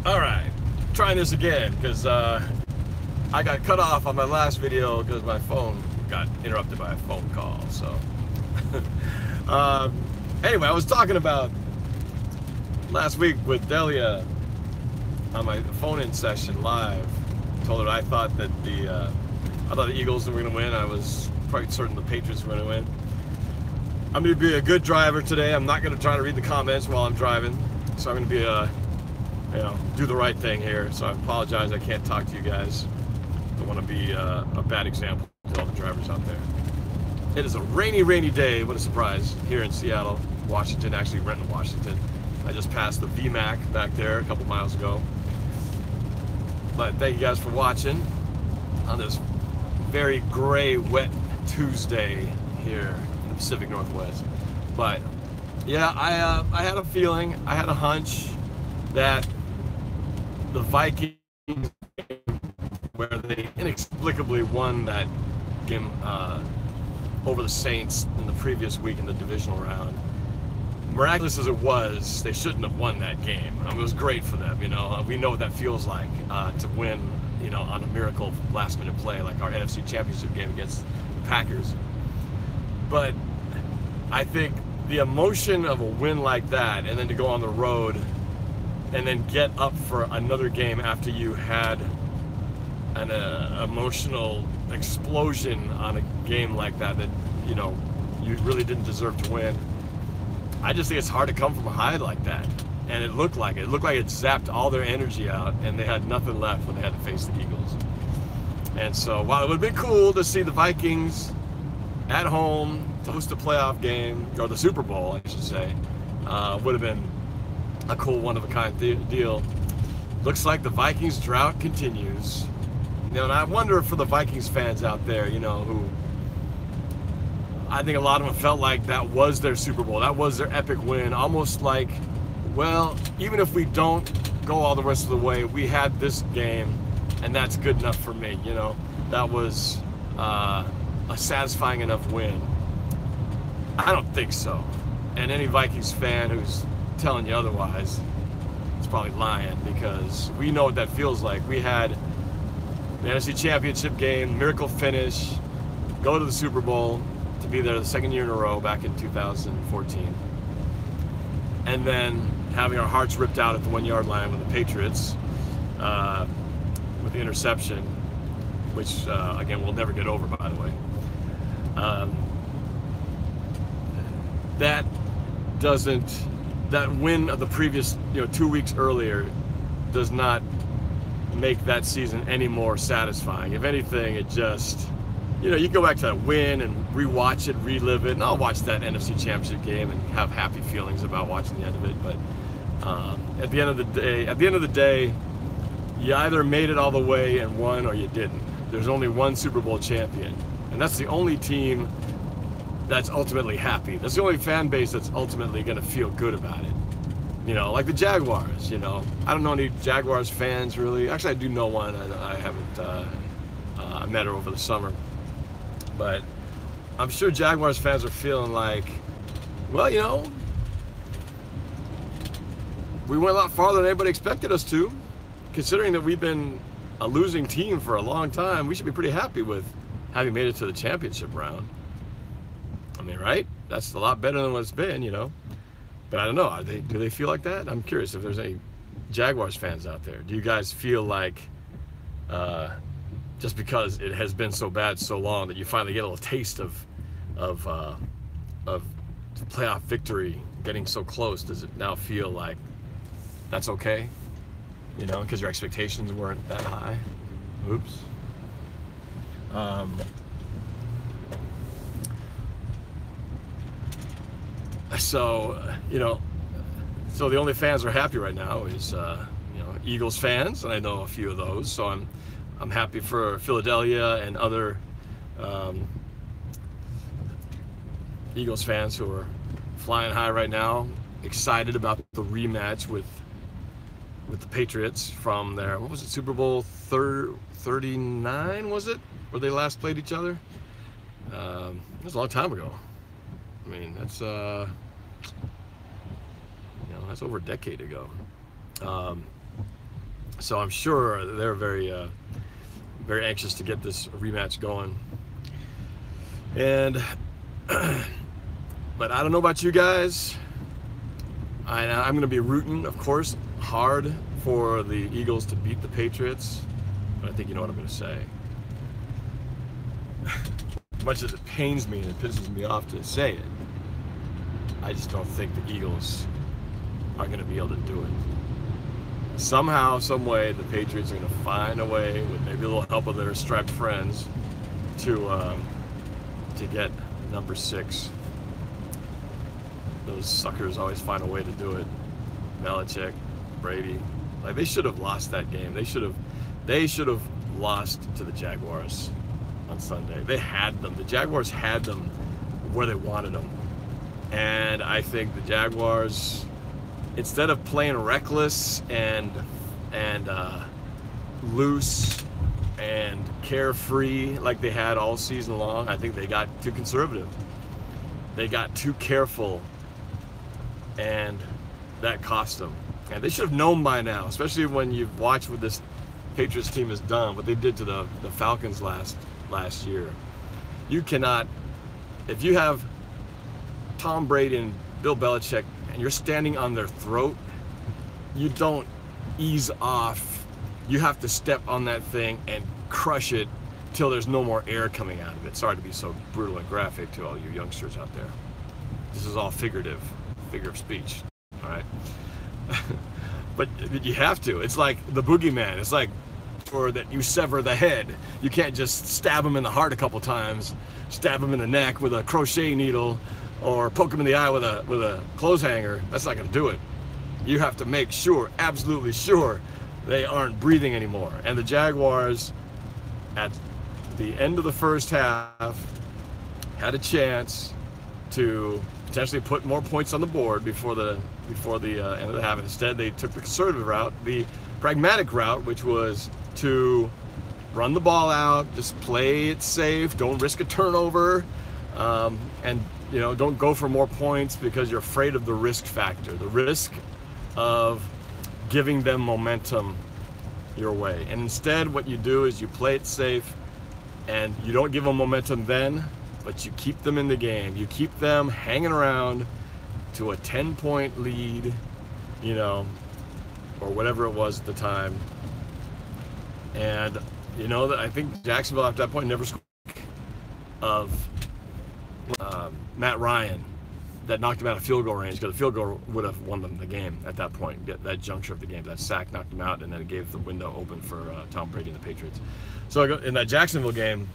All right, trying this again because I got cut off on my last video because my phone got interrupted by a phone call. So uh, anyway, I was talking about last week with Delia on my phone-in session live. Told her I thought that the Eagles were going to win. I was quite certain the Patriots were going to win. I'm going to be a good driver today. I'm not going to try to read the comments while I'm driving. So I'm going to be do the right thing here. So I apologize. I can't talk to you guys. I want to be a bad example to all the drivers out there. It is a rainy, rainy day. What a surprise here in Seattle, Washington. Actually, Renton, Washington. I just passed the VMAC back there a couple miles ago. But thank you guys for watching on this very gray, wet Tuesday here in the Pacific Northwest. But yeah, I had a feeling, I had a hunch that the Vikings, where they inexplicably won that game over the Saints in the previous week in the divisional round, miraculous as it was, they shouldn't have won that game. I mean, it was great for them, you know. We know what that feels like to win, you know, on a miracle last-minute play like our NFC Championship game against the Packers. But I think the emotion of a win like that, and then to go on the road and then get up for another game after you had an emotional explosion on a game like that you know, you really didn't deserve to win. I just think it's hard to come from a high like that. And it looked like it. It looked like it zapped all their energy out, and they had nothing left when they had to face the Eagles. And so while it would have been cool to see the Vikings at home to host a playoff game, or the Super Bowl, I should say, would have been a cool one-of-a-kind deal. Looks like the Vikings drought continues. You know, and I wonder for the Vikings fans out there, you know, who I think a lot of them felt like that was their Super Bowl. That was their epic win. Almost like, well, even if we don't go all the rest of the way, we had this game, and that's good enough for me, you know. That was a satisfying enough win. I don't think so. And any Vikings fan who's telling you otherwise is probably lying, because we know what that feels like. We had the NFC Championship game, miracle finish, go to the Super Bowl, to be there the second year in a row back in 2014. And then having our hearts ripped out at the 1-yard line with the Patriots with the interception, which, again, we'll never get over, by the way. That win of the previous, 2 weeks earlier does not make that season any more satisfying. If anything, it just, you go back to that win and rewatch it, relive it, and I'll watch that NFC Championship game and have happy feelings about watching the end of it. But at the end of the day, you either made it all the way and won, or you didn't. There's only one Super Bowl champion, and that's the only team that's ultimately happy. That's the only fan base that's ultimately going to feel good about it. Like the Jaguars. I don't know any Jaguars fans really. Actually, I do know one. I haven't met her over the summer. But I'm sure Jaguars fans are feeling like, well, we went a lot farther than anybody expected us to. Considering that we've been a losing team for a long time, we should be pretty happy with having made it to the championship round. I mean, right? That's a lot better than what it's been, But I don't know. Do they feel like that? I'm curious if there's any Jaguars fans out there. Do you guys feel like just because it has been so bad so long that you finally get a little taste of playoff victory, getting so close, does it now feel like that's okay? Because your expectations weren't that high. Oops. So the only fans who are happy right now is Eagles fans, and I know a few of those. So I'm happy for Philadelphia and other Eagles fans who are flying high right now, excited about the rematch with the Patriots from their, what was it, Super Bowl 39, was it, where they last played each other? It was a long time ago. I mean, that's that's over a decade ago. So I'm sure they're very very anxious to get this rematch going. And but I don't know about you guys. I'm going to be rooting, of course, hard for the Eagles to beat the Patriots. But I think you know what I'm going to say. As much as it pains me and it pisses me off to say it, I just don't think the Eagles are going to be able to do it. Somehow, some way, the Patriots are going to find a way, with maybe a little help of their striped friends, to get number 6. Those suckers always find a way to do it. Belichick, Brady, like they should have lost that game. They should have lost to the Jaguars on Sunday. They had them. The Jaguars had them where they wanted them. And I think the Jaguars, instead of playing reckless and loose and carefree like they had all season long, I think they got too conservative. They got too careful, and that cost them. And they should have known by now, especially when you've watched what this Patriots team has done, what they did to the Falcons last year. You cannot, if you have Tom Brady and Bill Belichick and you're standing on their throat, you don't ease off. You have to step on that thing and crush it till there's no more air coming out of it. Sorry to be so brutal and graphic to all you youngsters out there. This is all figure of speech, all right? But you have to. It's like the boogeyman. It's like for that you sever the head. You can't just stab him in the heart a couple times, stab him in the neck with a crochet needle, or poke him in the eye with a clothes hanger. That's not going to do it. You have to make sure, absolutely sure, they aren't breathing anymore. And the Jaguars, at the end of the first half, had a chance to potentially put more points on the board before the end of the half. Instead, they took the conservative route, the pragmatic route, which was to run the ball out, just play it safe, don't risk a turnover, and don't go for more points because you're afraid of the risk factor, the risk of giving them momentum your way. And instead, what you do is you play it safe, and you don't give them momentum then, but you keep them in the game. You keep them hanging around to a 10-point lead, or whatever it was at the time. And that I think Jacksonville at that point never scored of Matt Ryan that knocked him out of field goal range, because the field goal would have won them the game at that point, that juncture of the game. That sack knocked him out, and then it gave the window open for Tom Brady and the Patriots. So in that Jacksonville game,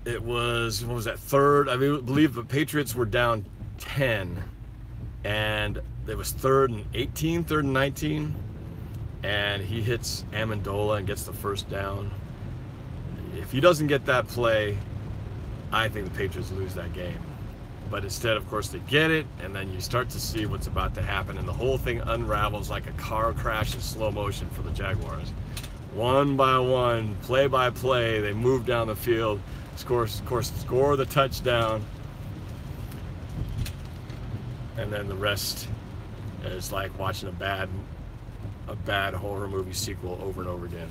it was, what was that, third? I believe the Patriots were down 10, and it was 3rd and 18, 3rd and 19, and he hits Amendola and gets the first down. If he doesn't get that play, I think the Patriots lose that game. But instead, of course, they get it, and then you start to see what's about to happen, and the whole thing unravels like a car crash in slow motion for the Jaguars. One by one, play by play, they move down the field, score the touchdown, and then the rest is like watching a bad horror movie sequel over and over again.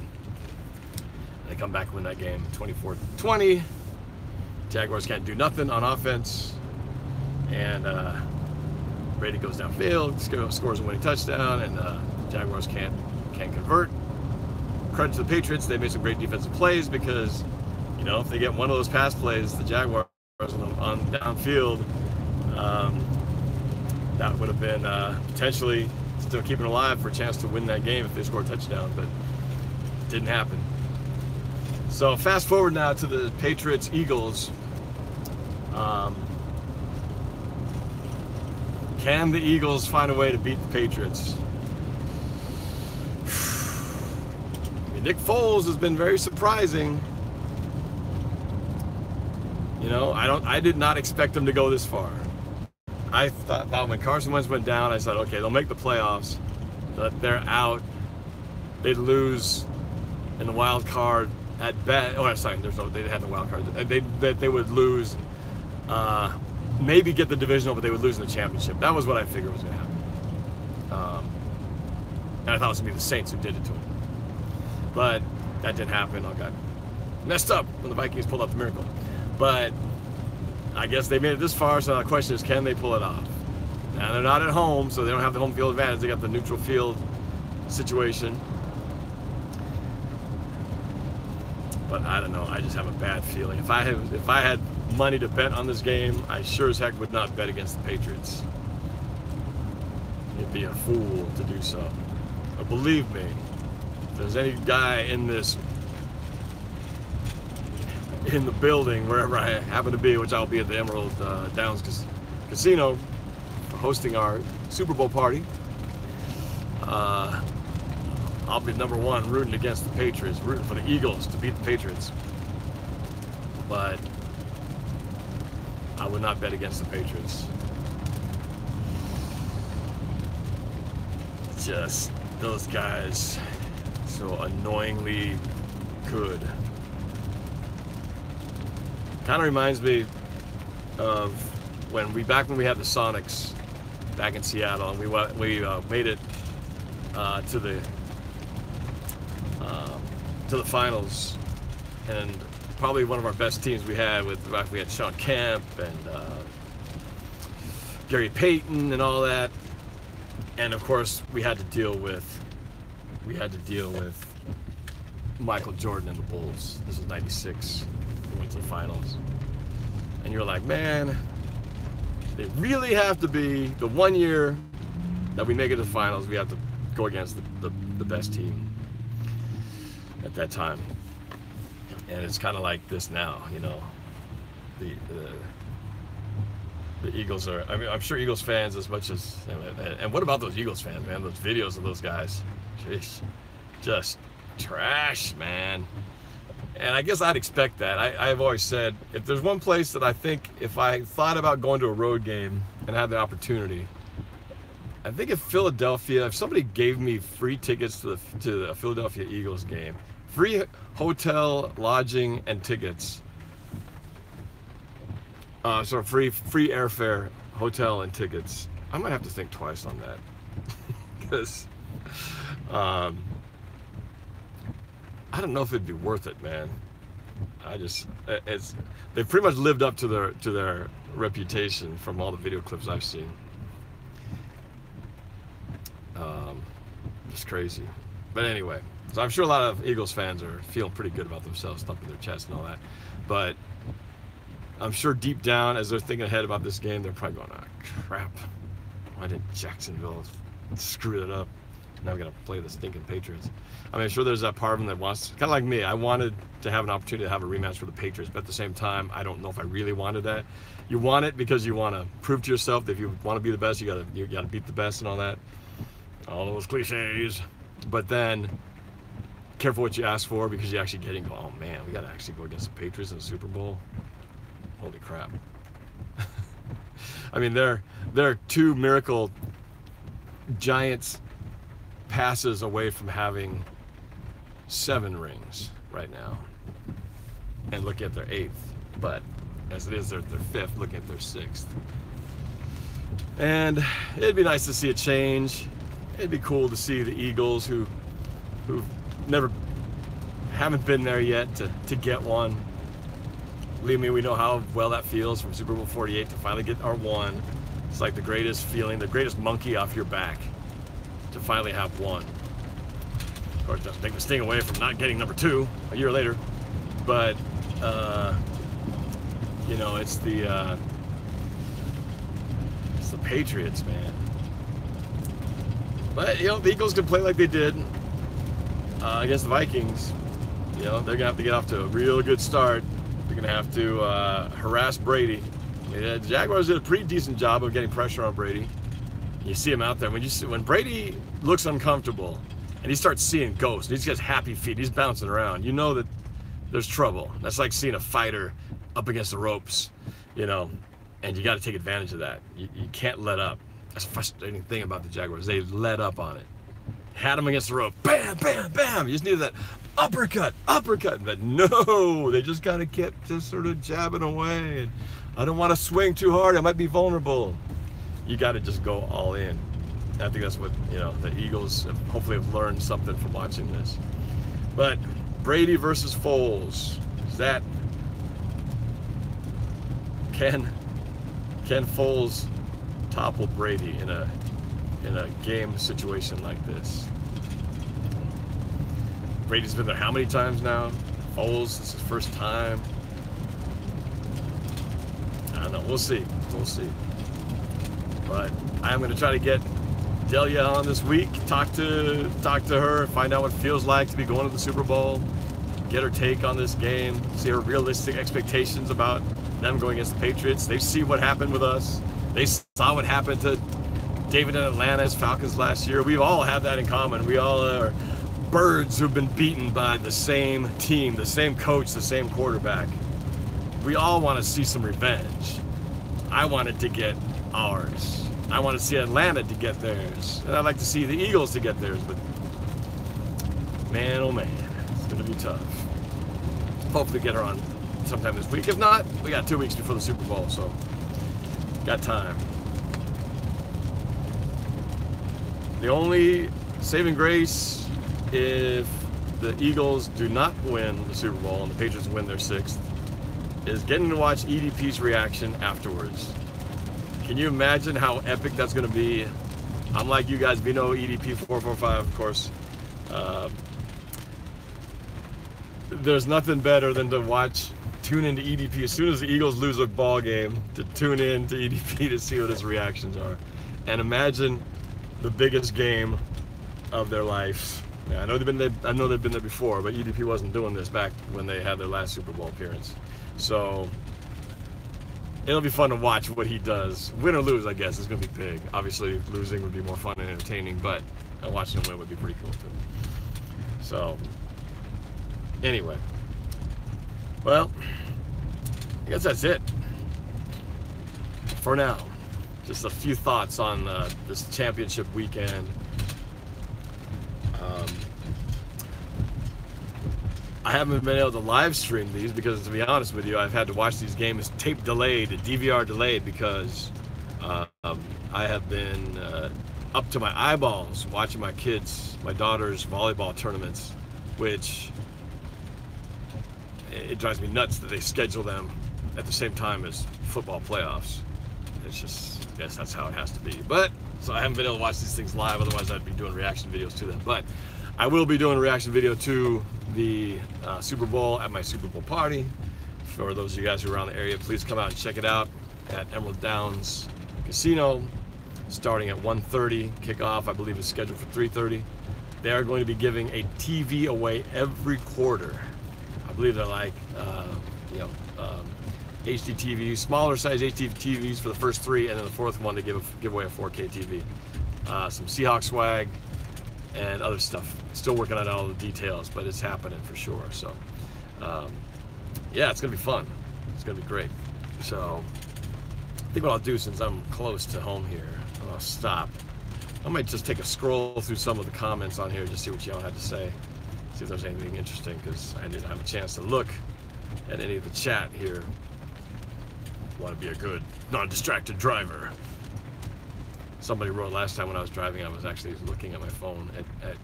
They come back and win that game 24-20. Jaguars can't do nothing on offense, and Brady goes downfield, scores a winning touchdown, and Jaguars can't convert. Credit to the Patriots, they made some great defensive plays, because if they get one of those pass plays, the Jaguars on downfield, that would have been potentially still keeping alive for a chance to win that game if they scored a touchdown, but it didn't happen. So fast forward now to the Patriots-Eagles. Can the Eagles find a way to beat the Patriots? Nick Foles has been very surprising. I did not expect them to go this far. I thought when Carson Wentz went down, I said, okay, they'll make the playoffs, but they're out. They'd lose in the wild card at best. Oh, sorry, they had the wild card. They would lose, maybe get the divisional, but they would lose in the championship. That was what I figured was going to happen. And I thought it was going to be the Saints who did it to him. But that didn't happen. I got messed up when the Vikings pulled off the miracle. But I guess they made it this far, so the question is, can they pull it off? Now, they're not at home, so they don't have the home field advantage. They got the neutral field situation. But I don't know. I just have a bad feeling. If I had money to bet on this game, I sure as heck would not bet against the Patriots. You'd be a fool to do so. But believe me, if there's any guy in the building, wherever I happen to be, which I'll be at the Emerald Downs Casino hosting our Super Bowl party, I'll be number one rooting against the Patriots, rooting for the Eagles to beat the Patriots. But I would not bet against the Patriots. Just those guys so annoyingly good. Kind of reminds me of back when we had the Sonics back in Seattle, and we made it to the finals, and probably one of our best teams we had we had Sean Kemp and Gary Payton and all that, and of course we had to deal with Michael Jordan and the Bulls. This was '96. We went to the finals, and you're like, man, they really have to be the one year that we make it to the finals. We have to go against the best team at that time, and it's kind of like this now, you know. The Eagles are, I mean, I'm sure Eagles fans as much as, and what about those Eagles fans, man? Those videos of those guys, jeez, just trash, man. And I guess I'd expect that. I've always said, if there's one place that I think, if I thought about going to a road game and had the opportunity, I think if Philadelphia, if somebody gave me free tickets to the Philadelphia Eagles game, free hotel, lodging, and tickets, so free airfare, hotel, and tickets, I might have to think twice on that. Because I don't know if it'd be worth it, man. They've pretty much lived up to their reputation from all the video clips I've seen. Just crazy. But anyway, so I'm sure a lot of Eagles fans are feeling pretty good about themselves, thumping their chest and all that. But I'm sure deep down, as they're thinking ahead about this game, they're probably going, oh, crap. Why did Jacksonville screw it up? Now we got to play the stinking Patriots. I mean, I'm sure there's that part of them that wants, kind of like me, I wanted to have an opportunity to have a rematch for the Patriots, but at the same time, I don't know if I really wanted that. You want it because you want to prove to yourself that if you want to be the best, you got to beat the best and all that. All those cliches. But then, careful what you ask for, because you're actually getting, oh man, we got to actually go against the Patriots in the Super Bowl. Holy crap. I mean, they're two miracle Giants passes away from having 7 rings right now, and looking at their 8th, but as it is, they're 5th, looking at their 6th. And it'd be nice to see a change. It'd be cool to see the Eagles, who haven't been there yet, to get one. Believe me, we know how well that feels from Super Bowl 48 to finally get our one. It's like the greatest feeling, the greatest monkey off your back, to finally have one. Of course, doesn't take the sting away from not getting number 2 a year later, but you know, it's the Patriots, man. But you know, the Eagles can play like they did against the Vikings. You know, they're gonna have to get off to a real good start. They're gonna have to harass Brady. The Jaguars did a pretty decent job of getting pressure on Brady. You see him out there. When Brady looks uncomfortable and he starts seeing ghosts, he's got happy feet, he's bouncing around, you know that there's trouble. That's like seeing a fighter up against the ropes, you know, and you got to take advantage of that. You can't let up. That's the frustrating thing about the Jaguars. They let up on it. Had him against the rope. Bam, bam, bam. You just needed that uppercut. But no, they just kind of kept just sort of jabbing away. And I don't want to swing too hard. I might be vulnerable. You got to just go all in. I think that's what, you know, the Eagles hopefully have learned something from watching this. But Brady versus Foles, is that, can Foles topple Brady in a game situation like this? Brady's been there how many times now? Foles, this is his first time. I don't know. We'll see. We'll see. But I'm going to try to get Delia on this week. Talk to her. Find out what it feels like to be going to the Super Bowl. Get her take on this game. See her realistic expectations about them going against the Patriots. They see what happened with us. They saw what happened to David in Atlanta as Falcons last year. We all have that in common. We all are birds who've been beaten by the same team, the same coach, the same quarterback. We all want to see some revenge. I wanted to get ours. I want to see Atlanta to get theirs. And I'd like to see the Eagles to get theirs, but man, oh man, it's going to be tough. Hopefully get her on sometime this week. If not, we got 2 weeks before the Super Bowl, so got time. The only saving grace, if the Eagles do not win the Super Bowl and the Patriots win their 6th, is getting to watch EDP's reaction afterwards. Can you imagine how epic that's going to be? I'm like you guys, we know EDP 445, of course. There's nothing better than to tune into EDP as soon as the Eagles lose a ball game, to tune in to EDP to see what his reactions are. And imagine the biggest game of their life. Yeah, I know they've been there before, but EDP wasn't doing this back when they had their last Super Bowl appearance. So it'll be fun to watch what he does. Win or lose, I guess, is going to be big. Obviously, losing would be more fun and entertaining, but watching him win would be pretty cool too. So anyway, well, I guess that's it for now. Just a few thoughts on this championship weekend. I haven't been able to live stream these because, to be honest with you, I've had to watch these games tape delayed, DVR delayed, because I have been up to my eyeballs watching my daughter's volleyball tournaments, which it drives me nuts that they schedule them at the same time as football playoffs. It's just, I guess that's how it has to be. But so I haven't been able to watch these things live, otherwise I'd be doing reaction videos to them. But I will be doing a reaction video to the Super Bowl at my Super Bowl party. For those of you guys who are around the area, please come out and check it out at Emerald Downs Casino, starting at 1:30. Kickoff, I believe, is scheduled for 3:30. They are going to be giving a TV away every quarter. I believe they're like, HD TVs, smaller size HD TVs for the first 3, and then the 4th one to give away a 4K TV. Some Seahawks swag and other stuff. Still working on all the details, but it's happening for sure. So, yeah, it's gonna be fun. It's gonna be great. So, I think what I'll do, since I'm close to home here, I'll stop. I might just take a scroll through some of the comments on here, just see what y'all had to say. See if there's anything interesting, because I didn't have a chance to look at any of the chat here. Want to be a good, non-distracted driver. Somebody wrote last time when I was driving, I was actually looking at my phone at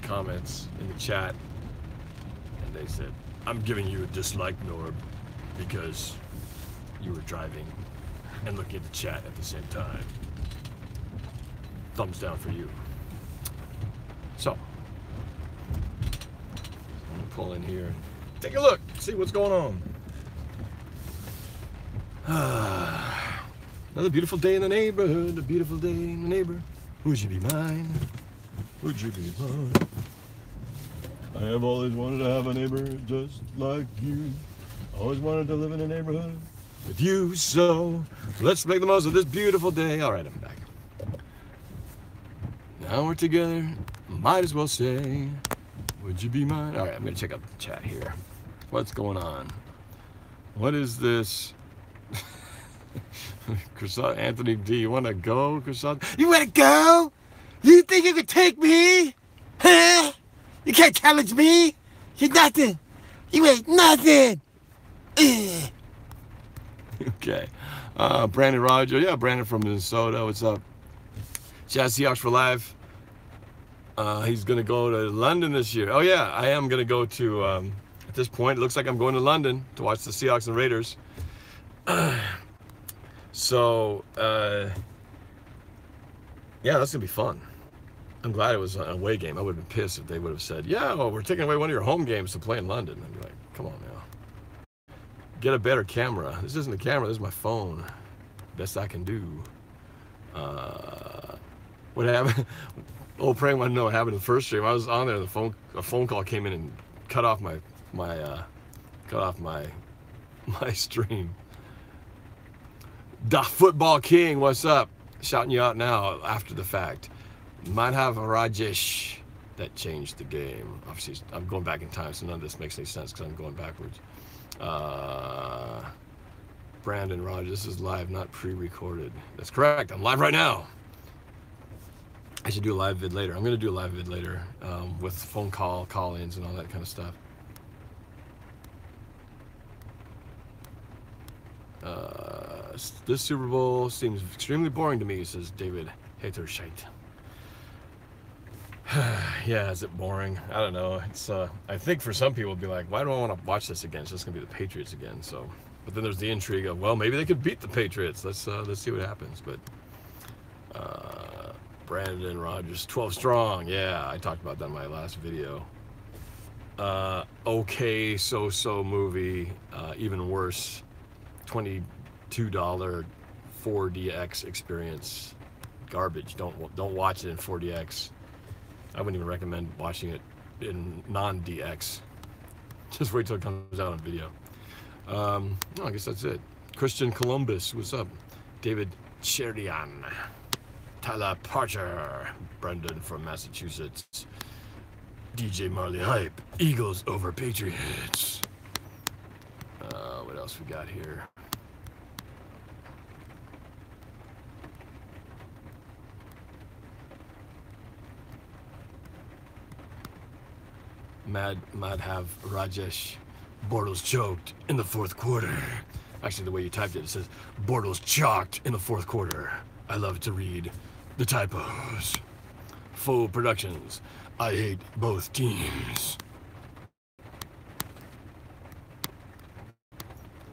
comments in the chat, and they said, "I'm giving you a dislike, Norb, because you were driving and looking at the chat at the same time." Thumbs down for you. So, I'm gonna pull in here and take a look, see what's going on. Another beautiful day in the neighborhood, a beautiful day in the neighborhood. Would you be mine? Would you be mine? I have always wanted to have a neighbor just like you. Always wanted to live in a neighborhood with you, so let's make the most of this beautiful day. All right, I'm back. Now we're together, might as well say, would you be mine? All right, I'm gonna check out the chat here. What's going on? What is this? Croissant Anthony D, you wanna go, Croissant? You wanna go? You think you can take me? Huh? You can't challenge me? You're nothing. You ain't nothing. Okay. Brandon Roger, yeah, Brandon from Minnesota, what's up? Jazz Seahawks for life. He's going to go to London this year. Oh yeah, I am going to go to, at this point, it looks like I'm going to London to watch the Seahawks and Raiders. So, yeah, that's going to be fun. I'm glad it was an away game. I would have been pissed if they would have said, yeah, well, we're taking away one of your home games to play in London. I'd be like, come on now. Get a better camera. This isn't a camera, this is my phone. Best I can do. What happened? Old Praying wanted to know what happened in the first stream. I was on there, a phone call came in and cut off my stream. Da Football King, what's up? Shouting you out now after the fact. Might have a Rajesh that changed the game. Obviously, I'm going back in time, so none of this makes any sense because I'm going backwards. Brandon Rogers, this is live, not pre-recorded. That's correct. I'm live right now. I should do a live vid later. I'm going to do a live vid later with phone call-ins and all that kind of stuff. This Super Bowl seems extremely boring to me, says David Haterscheit. Yeah, is it boring? I don't know. It's I think for some people it'd be like, why do I want to watch this again? It's just gonna be the Patriots again. So, but then there's the intrigue of, well, maybe they could beat the Patriots. Let's see what happens. But Brandon Rogers, 12 strong. Yeah, I talked about that in my last video. Okay, so movie, even worse. $22 4DX experience. Garbage. Don't watch it in 4DX. I wouldn't even recommend watching it in non-DX. Just wait till it comes out on video. No, I guess that's it. Christian Columbus, what's up? David Sheridan. Tyler Parcher. Brendan from Massachusetts. DJ Marley Hype. Eagles over Patriots. What else we got here? Madhav Rajesh. Bortles choked in the fourth quarter. Actually, the way you typed it, it says Bortles chalked in the fourth quarter. I love to read the typos. Faux Productions. I hate both teams.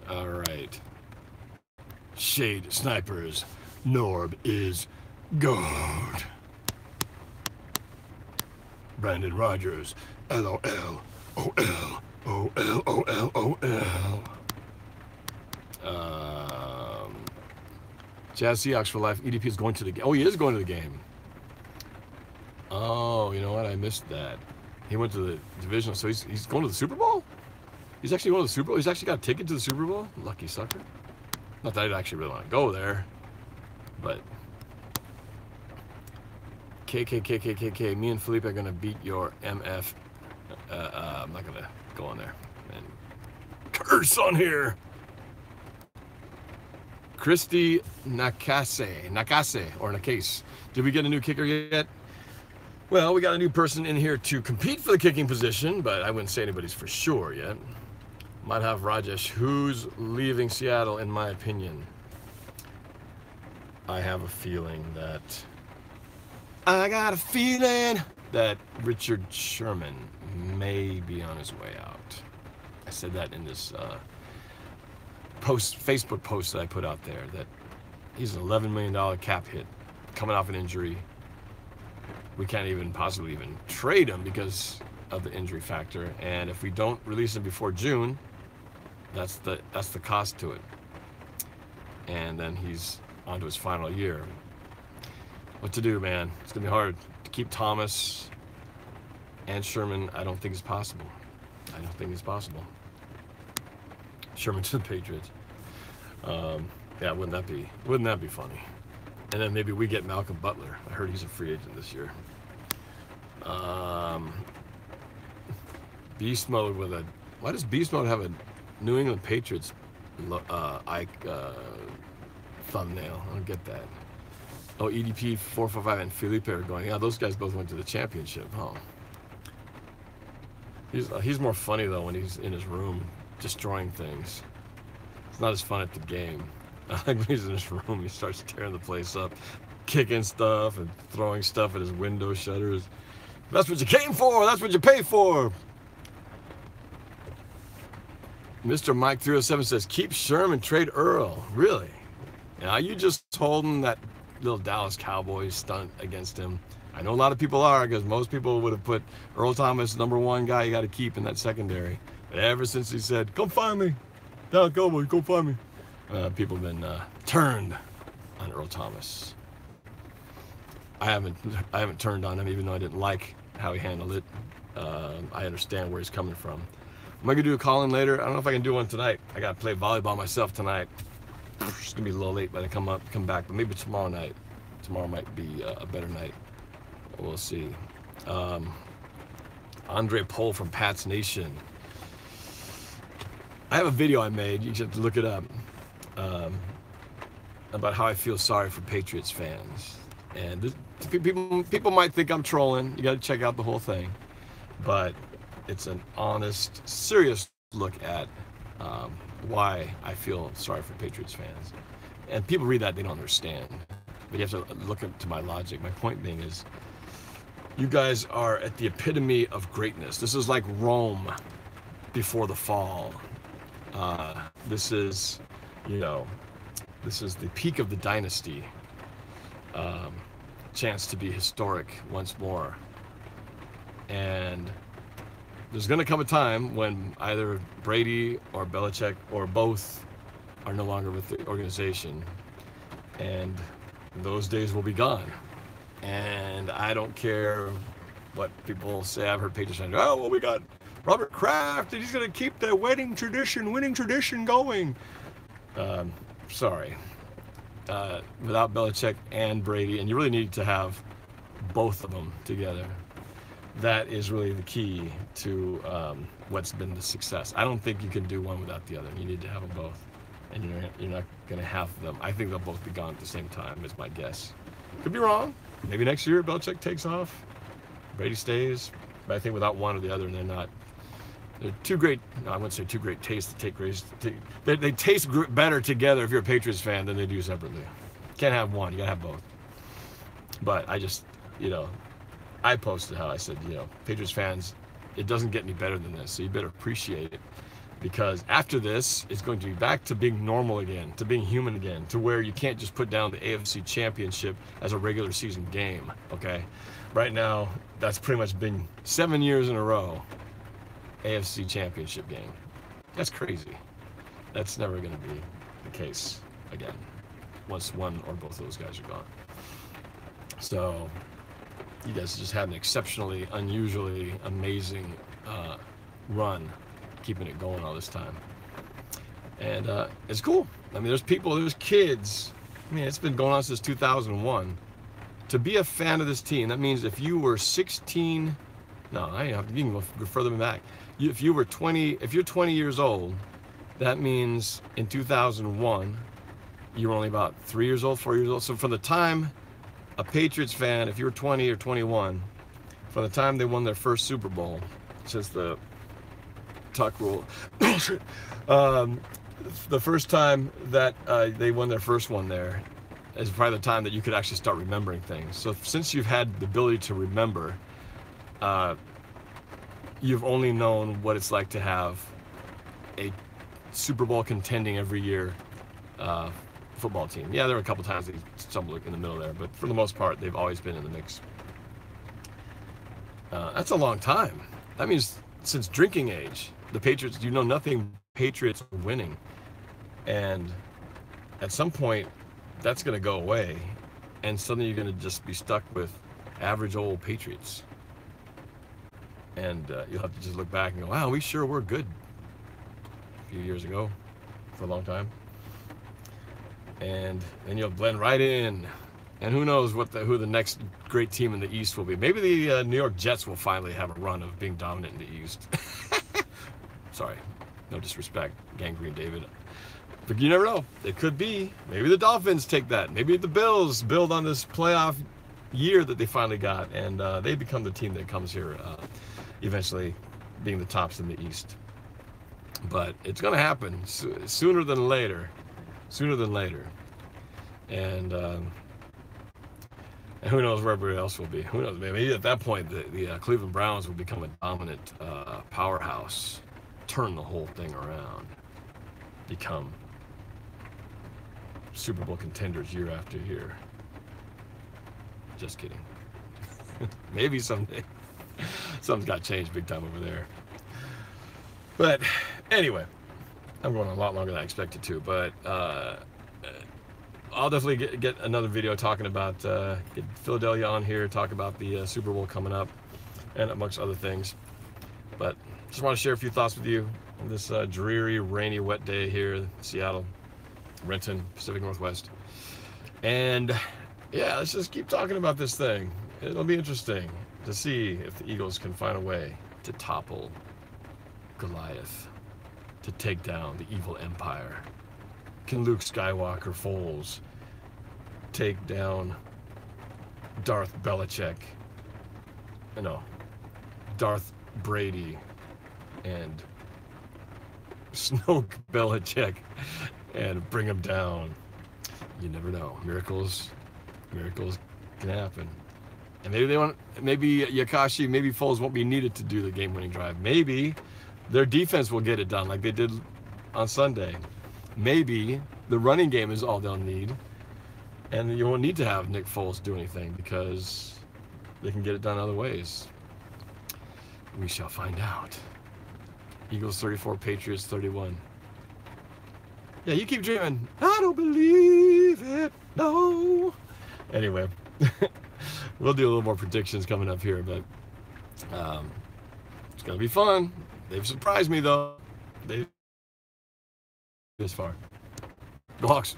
All right. Shade Snipers. Norb is gold. Brandon Rogers. LOL. OL. OL. Jazz Seahawks for life. EDP is going to the game. Oh, he is going to the game. Oh, you know what? I missed that. He went to the divisional, so he's going to the Super Bowl? He's actually going to the Super Bowl? He's actually got a ticket to the Super Bowl? Lucky sucker. Not that I'd actually really want to go there, but... KKKKKK, me and Felipe are going to beat your MF. I'm not going to go on there and curse on here. Christy Nakase. Did we get a new kicker yet? Well, we got a new person in here to compete for the kicking position, but I wouldn't say anybody's for sure yet. Might have Rajesh, who's leaving Seattle, in my opinion. I have a feeling that... I got a feeling that Richard Sherman may be on his way out. I said that in this Facebook post that I put out there, that he's an $11 million cap hit, coming off an injury. We can't even possibly even trade him because of the injury factor. And if we don't release him before June, that's the cost to it. And then he's on to his final year. What to do, man? It's gonna be hard to keep Thomas and Sherman. I don't think it's possible. Sherman to the Patriots. Yeah, wouldn't that be funny? And then maybe we get Malcolm Butler. I heard he's a free agent this year. Beast mode with a... Why does Beast mode have a New England Patriots thumbnail? I don't get that. Oh, EDP 445 and Felipe are going. Yeah, those guys both went to the championship. Oh. He's more funny though when he's in his room destroying things. It's not as fun at the game. Like when he's in his room, he starts tearing the place up. kicking stuff and throwing stuff at his window shutters. That's what you came for. That's what you pay for. Mr. Mike 307 says, keep Sherman, trade Earl. Really? Now, you just holding that little Dallas Cowboys stunt against him. I know a lot of people are, because most people would have put Earl Thomas, #1 guy you got to keep in that secondary. But ever since he said, come find me, Dallas Cowboys, go find me, people have been turned on Earl Thomas. I haven't turned on him, even though I didn't like how he handled it. I understand where he's coming from. Am I gonna do a call-in later? I don't know if I can do one tonight. I gotta play volleyball myself tonight. It's gonna be a little late by the come back, but maybe tomorrow night. Tomorrow might be a better night. We'll see. Andre Pohl from Pats Nation. I have a video I made. You just have to look it up. About how I feel sorry for Patriots fans. And this, people might think I'm trolling. You got to check out the whole thing. But it's an honest, serious look at why I feel sorry for Patriots fans. And people read that, they don't understand. But you have to look into my logic. My point being is, you guys are at the epitome of greatness. This is like Rome before the fall. This is, you know, this is the peak of the dynasty. Chance to be historic once more. And there's going to come a time when either Brady or Belichick or both are no longer with the organization, and those days will be gone. And I don't care what people say. I've heard Patriots fans, oh, well, we got Robert Kraft, and he's going to keep the winning tradition going. Sorry. Without Belichick and Brady, and you really need to have both of them together. That is really the key to what's been the success. I don't think you can do one without the other. You need to have them both, and you're not going to have them. I think they'll both be gone at the same time, is my guess. Could be wrong. Maybe next year Belichick takes off, Brady stays, but I think without one or the other, they're too great. No, I wouldn't say too great tastes to take race. They taste better together if you're a Patriots fan than they do separately. Can't have one. You gotta have both. But I just, you know, I posted how I said, you know, Patriots fans, it doesn't get any better than this, so you better appreciate it, because after this, it's going to be back to being normal again, to being human again, to where you can't just put down the AFC Championship as a regular season game. Okay, right now that's pretty much been 7 years in a row. AFC Championship game. That's crazy. That's never going to be the case again once one or both of those guys are gone. So you guys just had an exceptionally, unusually amazing run, keeping it going all this time. And it's cool. I mean, there's people, there's kids. I mean, it's been going on since 2001. To be a fan of this team, that means if you were 16, no, I have to go further back. If you're 20 years old, that means in 2001, you were only about 3 years old, 4 years old. So from the time a Patriots fan, if you were 20 or 21, from the time they won their first Super Bowl, since the tuck rule, the first time that they won their first one there is probably the time that you could actually start remembering things. So since you've had the ability to remember, you've only known what it's like to have a Super Bowl contending every year football team. Yeah, there were a couple times they stumbled in the middle there, but for the most part, they've always been in the mix. That's a long time. That means since drinking age, the Patriots, you know nothing, Patriots are winning. And at some point, that's going to go away, and suddenly you're going to just be stuck with average old Patriots. And you'll have to just look back and go, wow, we sure were good a few years ago, for a long time. And then you'll blend right in. And who knows who the next great team in the East will be. Maybe the New York Jets will finally have a run of being dominant in the East. Sorry, no disrespect, Gangrene David. But you never know. It could be. Maybe the Dolphins take that. Maybe the Bills build on this playoff year that they finally got, and they become the team that comes here eventually, being the tops in the East. But it's going to happen sooner than later. Sooner than later. And And who knows where everybody else will be. Who knows? Maybe at that point, the Cleveland Browns will become a dominant powerhouse, turn the whole thing around, become Super Bowl contenders year after year. Just kidding. Maybe someday. Something's got changed big time over there. But anyway, I'm going on a lot longer than I expected to. But I'll definitely get another video talking about, get Philadelphia on here, talk about the Super Bowl coming up, and amongst other things. But just want to share a few thoughts with you on this dreary, rainy, wet day here in Seattle, Renton, Pacific Northwest. And yeah, let's just keep talking about this thing. It'll be interesting to see if the Eagles can find a way to topple Goliath, to take down the evil empire. Can Luke Skywalker Foles take down Darth Belichick? No, Darth Brady and Snoke Belichick and bring him down? You never know. Miracles can happen. And maybe Yakashi, maybe Foles won't be needed to do the game-winning drive. Maybe their defense will get it done like they did on Sunday. Maybe the running game is all they'll need, and you won't need to have Nick Foles do anything because they can get it done other ways. We shall find out. Eagles 34, Patriots 31. Yeah, you keep dreaming. I don't believe it. No. Anyway, we'll do a little more predictions coming up here, but it's going to be fun. They've surprised me, though. This far. Go Hawks.